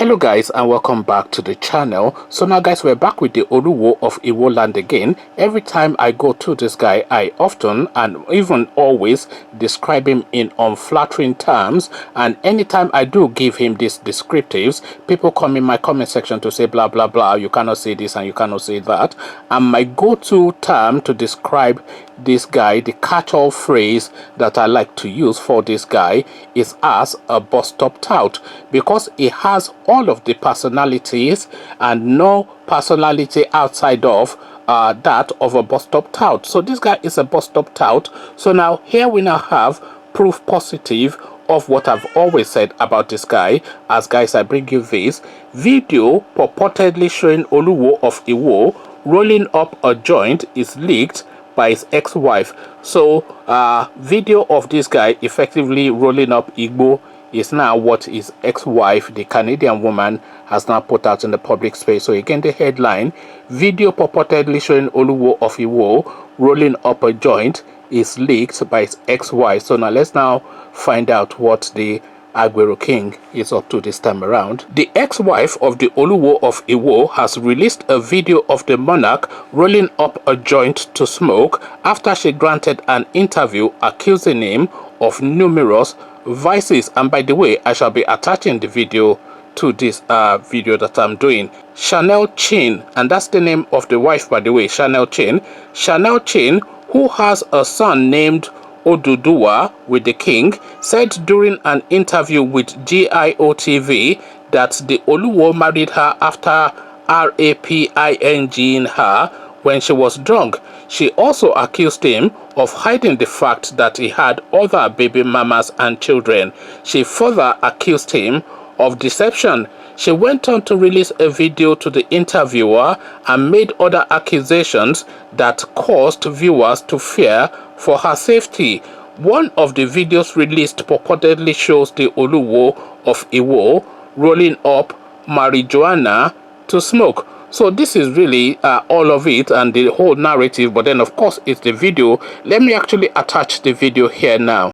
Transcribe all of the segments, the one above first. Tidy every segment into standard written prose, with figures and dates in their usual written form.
Hello guys, and welcome back to the channel. So now guys, we're back with the Oluwo of Igbo land again. Every time I go to this guy, I often and even always describe him in unflattering terms, and anytime I do give him these descriptives, people come in my comment section to say blah blah blah, you cannot say this and you cannot say that. And my go-to term to describe this guy, the catch-all phrase that I like to use for this guy, is as a bus-stop tout, because he has all of the personalities and no personality outside of that of a bus-stop tout. So this guy is a bus-stop tout. So now here we now have proof positive of what I've always said about this guy. As guys, I bring you this video purportedly showing Oluwo of Igbo rolling up a joint is leaked by his ex-wife. So video of this guy effectively rolling up Igbo is now what his ex-wife, the Canadian woman, has now put out in the public space. So again, the headline: video purportedly showing Oluwo of Igbo rolling up a joint is leaked by his ex-wife. So now let's now find out what the Agbero King is up to this time around. The ex-wife of the Oluwo of Igbo has released a video of the monarch rolling up a joint to smoke after she granted an interview accusing him of numerous vices. And by the way, I shall be attaching the video to this video that I'm doing. Chanel Chin, and that's the name of the wife, by the way, Chanel Chin. Chanel Chin, who has a son named Oduduwa with the king, said during an interview with GIO-TV that the Oluwo married her after raping her when she was drunk. She also accused him of hiding the fact that he had other baby mamas and children. She further accused him of deception. She went on to release a video to the interviewer and made other accusations that caused viewers to fear for her safety. One of the videos released purportedly shows the Oluwo of Igbo rolling up marijuana to smoke. So this is really all of it and the whole narrative, but then of course it's the video. Let me actually attach the video here now.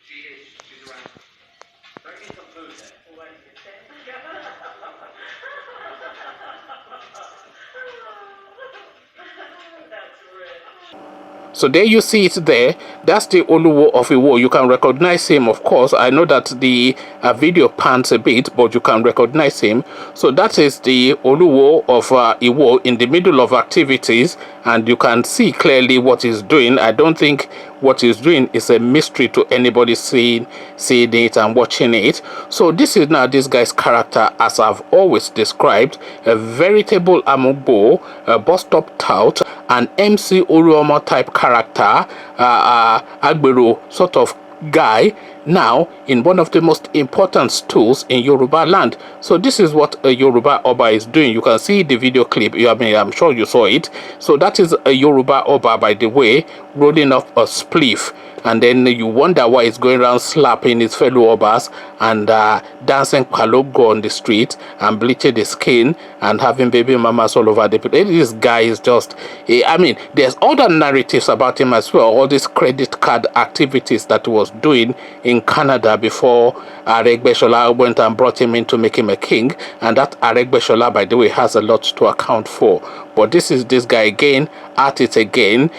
She's around. Don't get some food there. So there you see it there. That's the Oluwo of Igbo. You can recognize him, of course. I know that the video pans a bit, but you can recognize him. So that is the Oluwo of Igbo in the middle of activities, and you can see clearly what he's doing. I don't think what he's doing is a mystery to anybody seeing it and watching it. So this is now this guy's character, as I've always described: a veritable amugbo, a bus-stop tout, an MC Oluomo type character, Agbero sort of guy, now in one of the most important stools in Yoruba land. So this is what a Yoruba Oba is doing. You can see the video clip. I mean, I'm sure you saw it. So that is a Yoruba Oba, by the way, rolling up a spliff. And then you wonder why he's going around slapping his fellow Obas and dancing palogo on the street and bleaching the skin and having baby mamas all over the place. This guy is just, I mean, there's other narratives about him as well. All these credit card activities that he was doing in Canada before Aregbesola went and brought him in to make him a king. And that Aregbesola, by the way, has a lot to account for. But this is this guy again, at it again,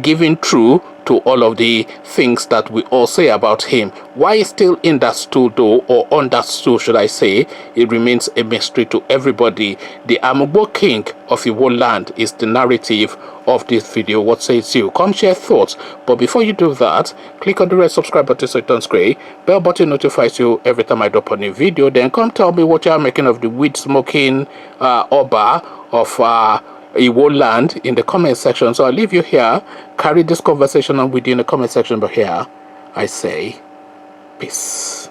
giving true to all of the things that we all say about him. Why he's still in that stool though, or on that stool should I say, it remains a mystery to everybody. The Amugbo King of Igbo land is the narrative of this video. What says you? Come share thoughts. But before you do that, click on the red subscribe button so it turns gray. Bell button notifies you every time I drop a new video. Then come tell me what you are making of the weed smoking Oba of Igbo land in the comment section. So I'll leave you here. Carry this conversation on with you in the comment section. But here, I say, peace.